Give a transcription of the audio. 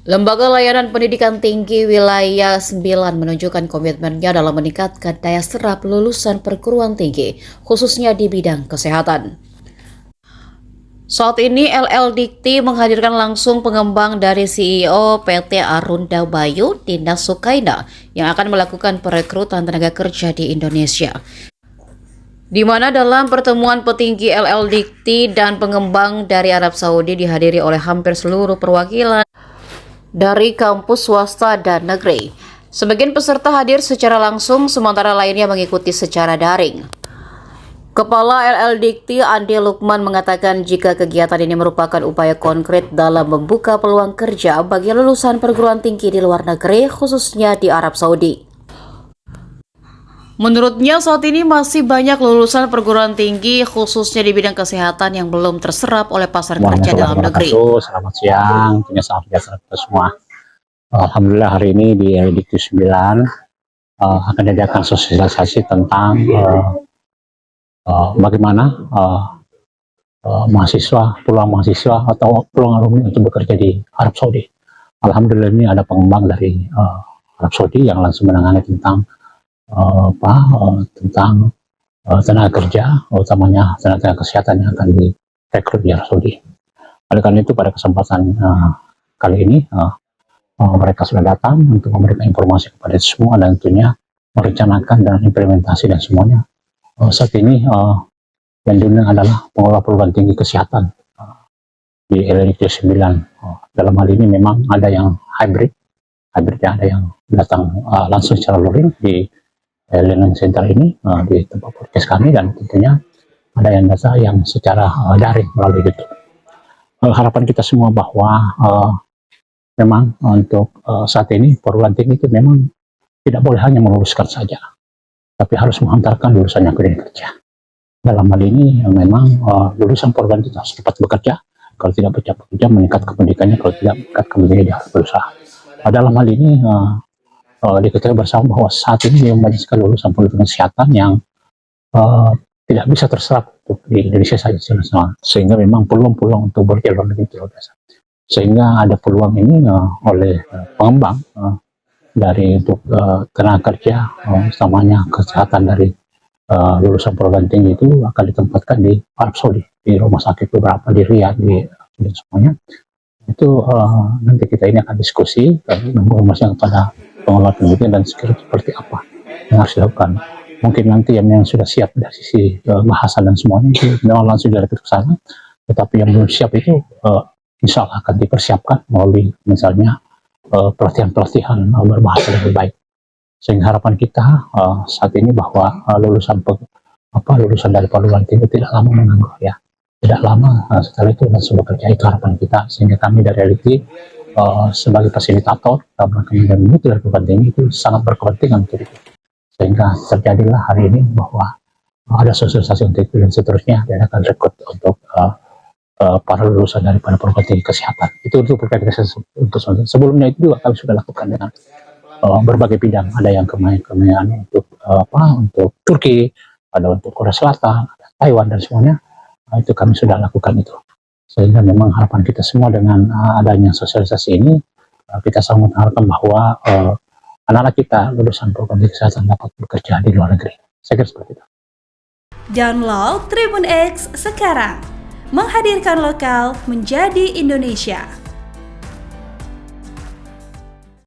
Lembaga Layanan Pendidikan Tinggi Wilayah 9 menunjukkan komitmennya dalam meningkatkan daya serap lulusan perguruan tinggi, khususnya di bidang kesehatan. Saat ini LL menghadirkan langsung pengembang dari CEO PT Arunda Bayu, Dinas Sukaina, yang akan melakukan perekrutan tenaga kerja di Indonesia. Di mana dalam pertemuan petinggi LL dan pengembang dari Arab Saudi dihadiri oleh hampir seluruh perwakilan dari kampus swasta dan negeri. Sebagian peserta hadir secara langsung, sementara lainnya mengikuti secara daring. Kepala LL Andi Lukman mengatakan jika kegiatan ini merupakan upaya konkret dalam membuka peluang kerja bagi lulusan perguruan tinggi di luar negeri, khususnya di Arab Saudi. Menurutnya saat ini masih banyak lulusan perguruan tinggi khususnya di bidang kesehatan yang belum terserap oleh pasar kerja dalam negeri. Selamat siang, salam sejahtera kita semua. Alhamdulillah hari ini di LDQ 9 akan diadakan sosialisasi tentang bagaimana peluang mahasiswa atau peluang alumni untuk bekerja di Arab Saudi. Alhamdulillah ini ada pengembang dari Arab Saudi yang langsung menangani tentang tenaga kerja, utamanya tenaga kesehatan yang akan direkrut di Arab Saudi. Oleh karena itu pada kesempatan kali ini mereka sudah datang untuk memberikan informasi kepada semua dan tentunya merencanakan dan implementasi dan semuanya. Saat ini yang diundang adalah pengelola perguruan tinggi kesehatan di LDQ 9. Dalam hal ini memang ada yang hybridnya ada yang datang langsung secara luring di learning center ini di tempat podcast kami, dan tentunya ada yang data yang secara daring melalui YouTube. Harapan kita semua bahwa memang untuk saat ini perguruan tinggi itu memang tidak boleh hanya meluluskan saja, tapi harus menghantarkan lulusannya ke dunia kerja. Dalam hal ini memang lulusan perguruan tinggi harus cepat bekerja, kalau tidak bekerja meningkatkan pendidikannya, kalau tidak meningkatkan pendidikannya dia harus berusaha. Dalam hal ini diketahui bersama bahwa saat ini banyak sekali lulusan pendidikan kesehatan yang tidak bisa terserap untuk di Indonesia saja, sehingga memang peluang-peluang untuk berjalan lebih luar biasa. Sehingga ada peluang ini oleh pengembang dari untuk tenaga kerja, utamanya kesehatan dari lulusan perguruan tinggi itu akan ditempatkan di Arab Saudi, di rumah sakit beberapa di Riyadh, di semuanya. Itu nanti kita ini akan diskusi dan menginformasikan kepada pengelola pendidikan dan seperti apa yang harus dilakukan. Mungkin nanti yang sudah siap dari sisi bahasa dan semuanya itu memang langsung direkrut ke sana, tetapi yang belum siap itu insya Allah akan dipersiapkan melalui misalnya pelatihan-pelatihan berbahasa lebih baik. Sehingga harapan kita saat ini bahwa lulusan dari perguruan tinggi tidak lama menganggur, ya, tidak lama setelah itu langsung bekerja. Itu harapan kita, sehingga kami dari LIT sebagai fasilitator dan mutu dari perguruan tinggi itu sangat berkepentingan untuk itu, sehingga terjadilah hari ini bahwa ada sosialisasi untuk itu, dan seterusnya diadakan rekrut untuk para lulusan daripada perguruan tinggi kesehatan. Itu untuk berkaitan untuk sebelumnya itu juga kami sudah lakukan dengan berbagai bidang. Ada yang kemayan untuk untuk Turki, ada untuk Korea Selatan, ada Taiwan dan semuanya. Itu kami sudah lakukan itu. Sehingga memang harapan kita semua dengan adanya sosialisasi ini, kita sangat mengharapkan bahwa anak-anak kita lulusan program kesehatan dapat bekerja di luar negeri. Saya kira seperti itu. Download Tribun X sekarang, menghadirkan lokal menjadi Indonesia.